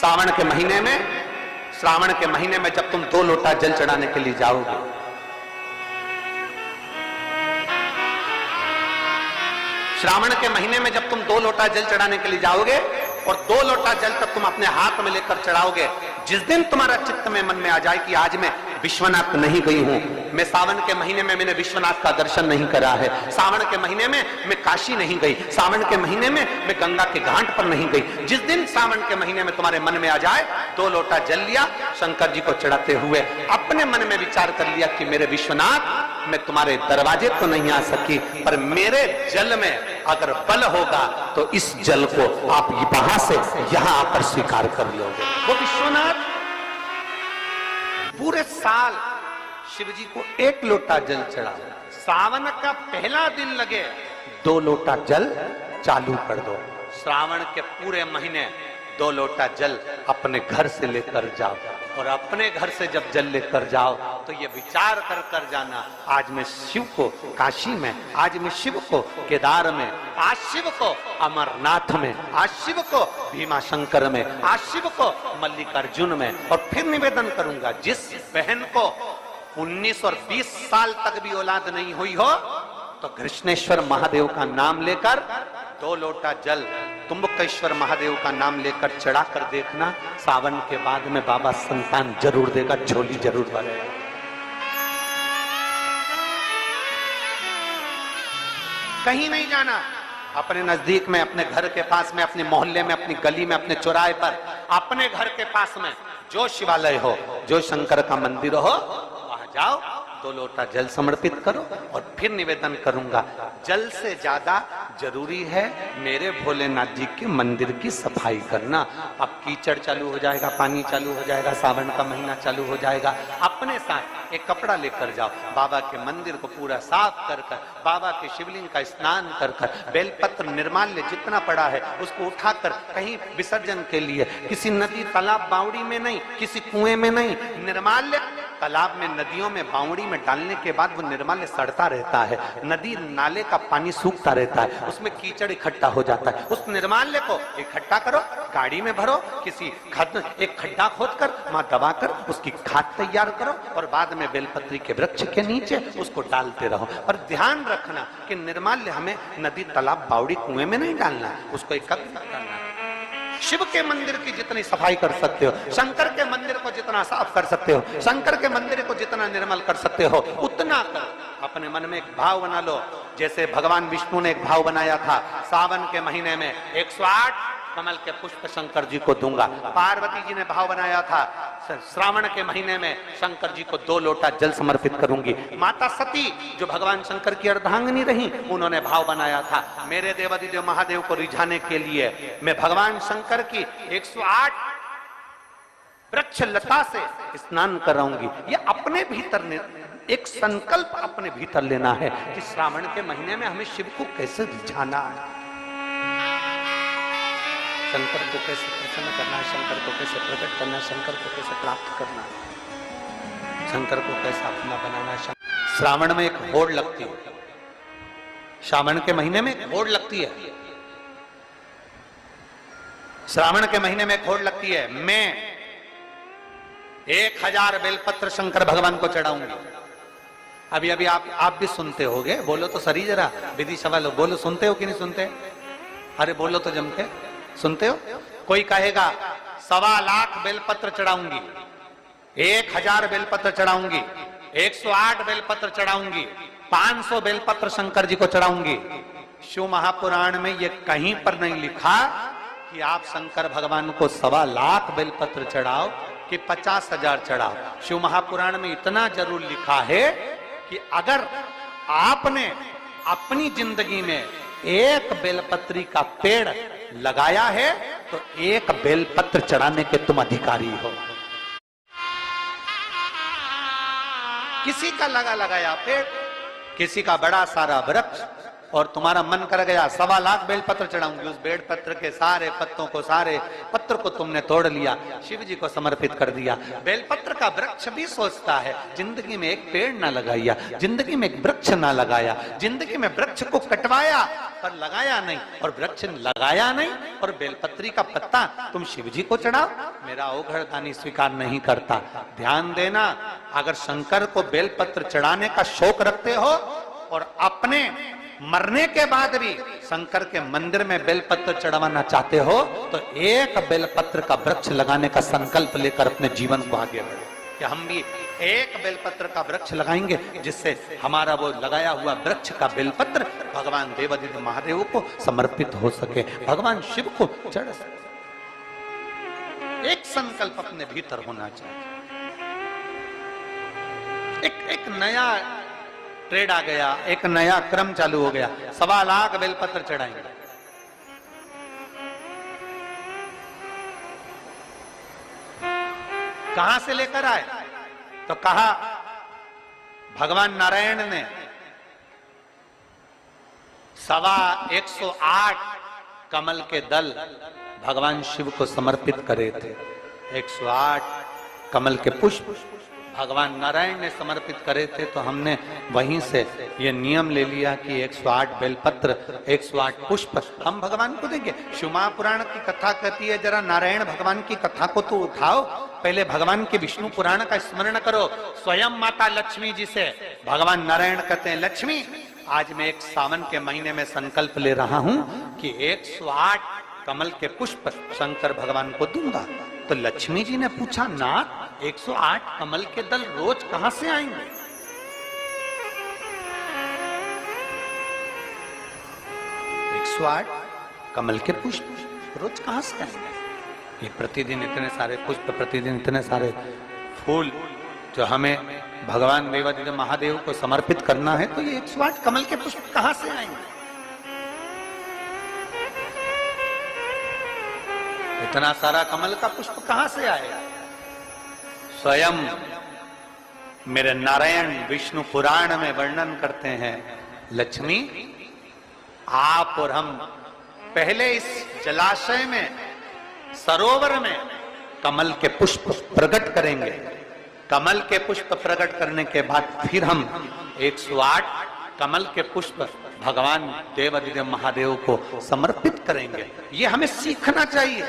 श्रावण के महीने में जब तुम 2 लोटा जल चढ़ाने के लिए जाओगे, श्रावण के महीने में जब तुम 2 लोटा जल चढ़ाने के लिए जाओगे और 2 लोटा जल तक तुम अपने हाथ में लेकर चढ़ाओगे, जिस दिन तुम्हारा चित्त में मन में आ जाए कि आज मैं विश्वनाथ नहीं गई हूं, मैं सावन के महीने में मैंने विश्वनाथ का दर्शन नहीं करा है, सावन के महीने में मैं काशी नहीं गई, सावन के महीने में मैं गंगा के घाट पर नहीं गई, जिस दिन सावन के महीने में तुम्हारे मन में आ जाए, 2 लोटा जल लिया, शंकर जी को चढ़ाते हुए अपने मन में विचार कर लिया कि मेरे विश्वनाथ, मैं तुम्हारे दरवाजे तो नहीं आ सकी, पर मेरे जल में अगर बल होगा तो इस जल को आप वहां से यहां आकर स्वीकार कर लोगे। वो विश्वनाथ पूरे साल शिव जी को 1 लोटा जल चढ़ा, सावन का पहला दिन लगे 2 लोटा जल चालू कर दो, श्रावण के पूरे महीने 2 लोटा जल अपने घर से लेकर जाओ, और अपने घर से जब जल लेकर जाओ तो ये विचार कर कर जाना, आज मैं शिव को काशी में, आज मैं शिव को केदार में, आज शिव को अमरनाथ में, आज शिव को भीमा शंकर में, आज शिव को मल्लिकार्जुन में। और फिर निवेदन करूंगा, जिस बहन को 19 और 20 साल तक भी औलाद नहीं हुई हो तो कृष्णेश्वर महादेव का नाम लेकर 2 लोटा जल तुम्बकेश्वर महादेव का नाम लेकर चढ़ा कर देखना, सावन के बाद में बाबा संतान जरूर देगा, झोली जरूर भरेगा। कहीं नहीं जाना, अपने नजदीक में, अपने घर के पास में, अपने मोहल्ले में, अपनी गली में, अपने चौराहे पर, अपने घर के पास में जो शिवालय हो, जो शंकर का मंदिर हो, वहां जाओ, 2 लोटा जल समर्पित करो। और फिर निवेदन करूंगा, जल से ज्यादा जरूरी है मेरे भोलेनाथ जी के मंदिर की सफाई करना। अब कीचड़ चालू हो जाएगा, पानी चालू हो जाएगा, सावन का महीना चालू हो जाएगा, अपने साथ एक कपड़ा लेकर जाओ, बाबा के मंदिर को पूरा साफ कर कर, बाबा के शिवलिंग का स्नान कर कर, बेलपत्र निर्माल्य जितना पड़ा है उसको उठाकर कहीं विसर्जन के लिए, किसी नदी तालाब बावड़ी में नहीं, किसी कुएं में नहीं, निर्माल्य तालाब में, नदियों में, बावड़ी में डालने के बाद वो निर्माल्य सड़ता रहता है, नदी नाले का पानी सूखता रहता है, उसमें कीचड़ इकट्ठा हो जाता है, उस निर्माल्य को इकट्ठा करो, गाड़ी में भरो, किसी एक खड्डा खोदकर वहां दबाकर उसकी खाद तैयार करो, और बाद में बेलपत्री के वृक्ष के नीचे उसको डालते रहो। पर ध्यान रखना कि निर्माल्य हमें नदी तालाब बावड़ी कुएं में नहीं डालना, उसको एकत्रित करना है। शिव के मंदिर की जितनी सफाई कर सकते हो, शंकर के मंदिर को जितना साफ कर सकते हो, शंकर के मंदिर को जितना निर्मल कर सकते हो, उतना करो। अपने मन में एक भाव बना लो, जैसे भगवान विष्णु ने एक भाव बनाया था, सावन के महीने में 108 कमल के पुष्प शंकर जी को दूंगा। पार्वती जी ने भाव बनाया था, श्रावण के महीने में शंकर जी को 2 लोटा जल समर्पित करूंगी। माता सती जो भगवान शंकर की अर्धांगिनी रही, उन्होंने भाव बनाया था, मेरे देवादिदेव महादेव को रिझाने के लिए मैं भगवान शंकर की 108 वृक्ष लता से स्नान कराऊंगी। ये अपने भीतर एक संकल्प अपने भीतर लेना है कि श्रावण के महीने में हमें शिव को कैसे रिझाना है, शंकर को कैसे प्रसन्न करना है, शंकर को कैसे प्रकट करना है, शंकर को कैसे प्राप्त करना है, शंकर को कैसे अपना बनाना है। श्रावण में एक होड़ लगती है, श्रावण के महीने में एक होड़ लगती है, श्रावण के महीने में एक होड़ लगती है। मैं 1000 बेलपत्र शंकर भगवान को चढ़ाऊंगी। अभी अभी आप भी सुनते होगे, बोलो तो सही जरा, विधि सवाल बोलो, सुनते हो कि नहीं सुनते? अरे बोलो तो जम के, सुनते हो? कोई कहेगा 1.25 लाख बेलपत्र चढ़ाऊंगी, 1000 बेलपत्र चढ़ाऊंगी, 108 बेलपत्र चढ़ाऊंगी, 500 बेलपत्र शंकर जी को चढ़ाऊंगी। शिव महापुराण में ये कहीं पर नहीं लिखा कि आप शंकर भगवान को 1.25 लाख बेलपत्र चढ़ाओ कि 50,000 चढ़ाओ। शिव महापुराण में इतना जरूर लिखा है कि अगर आपने अपनी जिंदगी में एक बेलपत्री का पेड़ लगाया है तो 1 बेलपत्र चढ़ाने के तुम अधिकारी हो। किसी का लगाया पेड़, किसी का बड़ा सारा वृक्ष, और तुम्हारा मन कर गया 1.25 लाख बेलपत्र चढ़ाऊंगी, उस बेलपत्र के सारे पत्तों को, सारे पत्र को तुमने तोड़ लिया, शिव जी को समर्पित कर दिया। बेलपत्र का वृक्ष भी सोचता है जिंदगी में एक पेड़ ना लगाया, जिंदगी में एक वृक्ष ना लगाया, जिंदगी में वृक्ष को कटवाया पर लगाया नहीं, और वृक्ष लगाया नहीं और बेलपत्री का पत्ता तुम शिव जी को चढ़ाओ, मेरा ओघड़ दानी स्वीकार नहीं करता। ध्यान देना, अगर शंकर को बेलपत्र चढ़ाने का शौक रखते हो और अपने मरने के बाद भी शंकर के मंदिर में बेलपत्र चढ़वाना चाहते हो तो एक बेलपत्र का वृक्ष लगाने का संकल्प लेकर अपने जीवन को आगे बढ़ो कि हम भी एक बेलपत्र का वृक्ष लगाएंगे, जिससे हमारा वो लगाया हुआ वृक्ष का बेलपत्र भगवान देवादिदेव महादेव को समर्पित हो सके, भगवान शिव को चढ़ सके। एक संकल्प अपने भीतर होना चाहिए। एक नया ट्रेड आ गया, एक नया क्रम चालू हो गया, 1.25 लाख बेलपत्र चढ़ाएंगे। कहां से लेकर आए? तो कहा भगवान नारायण ने 108 कमल के दल भगवान शिव को समर्पित करे थे। 108 कमल के पुष्प भगवान नारायण ने समर्पित करे थे, तो हमने वहीं से ये नियम ले लिया कि 108 बेलपत्र, 108 पुष्प हम भगवान को देंगे। शिव महापुराण की कथा कहती है जरा नारायण भगवान की कथा को तो उठाओ, पहले भगवान के विष्णु पुराण का स्मरण करो। स्वयं माता लक्ष्मी जी से भगवान नारायण कहते हैं, लक्ष्मी आज मैं एक सावन के महीने में संकल्प ले रहा हूं कि 108 कमल के पुष्प शंकर भगवान को दूंगा। तो लक्ष्मी जी ने पूछा, नाथ 108 कमल के दल रोज कहां से आएंगे? कमल के पुष्प रोज कहां से आएंगे? ये प्रतिदिन इतने सारे पुष्प, प्रतिदिन इतने सारे फूल जो हमें भगवान देवादिदेव महादेव को समर्पित करना है, तो ये 108 कमल के पुष्प कहां से आएंगे? इतना सारा कमल का पुष्प कहां से आएगा? स्वयं मेरे नारायण विष्णु पुराण में वर्णन करते हैं, लक्ष्मी आप और हम पहले इस जलाशय में, सरोवर में कमल के पुष्प प्रकट करेंगे। कमल के पुष्प प्रकट करने के बाद फिर हम 108 कमल के पुष्प भगवान देवादिदेव महादेव को समर्पित करेंगे। ये हमें सीखना चाहिए।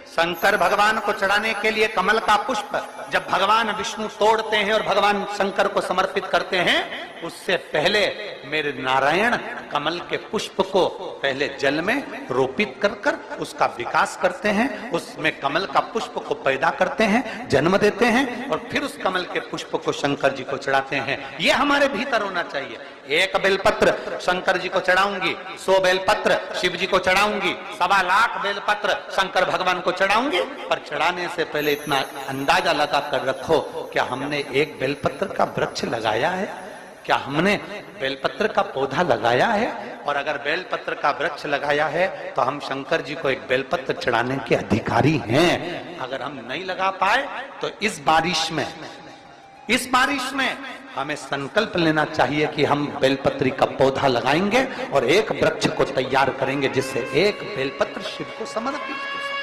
शंकर भगवान को चढ़ाने के लिए कमल का पुष्प जब भगवान विष्णु तोड़ते हैं और भगवान शंकर को समर्पित करते हैं, उससे पहले मेरे नारायण कमल के पुष्प को पहले जल में रोपित कर कर उसका विकास करते हैं, उसमें कमल का पुष्प को पैदा करते हैं, जन्म देते हैं, और फिर उस कमल के पुष्प को शंकर जी को चढ़ाते हैं। ये हमारे भीतर होना चाहिए। एक बेलपत्र शंकर जी को चढ़ाऊंगी, 100 बेलपत्र शिव जी को चढ़ाऊंगी, 1.25 लाख बेलपत्र शंकर भगवान को चढ़ाऊंगी, पर चढ़ाने से पहले इतना अंदाजा लगा कर रखो, क्या हमने एक बेलपत्र का वृक्ष लगाया है? क्या हमने बेलपत्र का पौधा लगाया है? और अगर बेलपत्र का वृक्ष लगाया है तो हम शंकर जी को एक बेलपत्र चढ़ाने के अधिकारी हैं। अगर हम नहीं लगा पाए तो इस बारिश में हमें संकल्प लेना चाहिए कि हम बेलपत्री का पौधा लगाएंगे और एक वृक्ष को तैयार करेंगे, जिससे एक बेलपत्र शिव को समर्पित हो।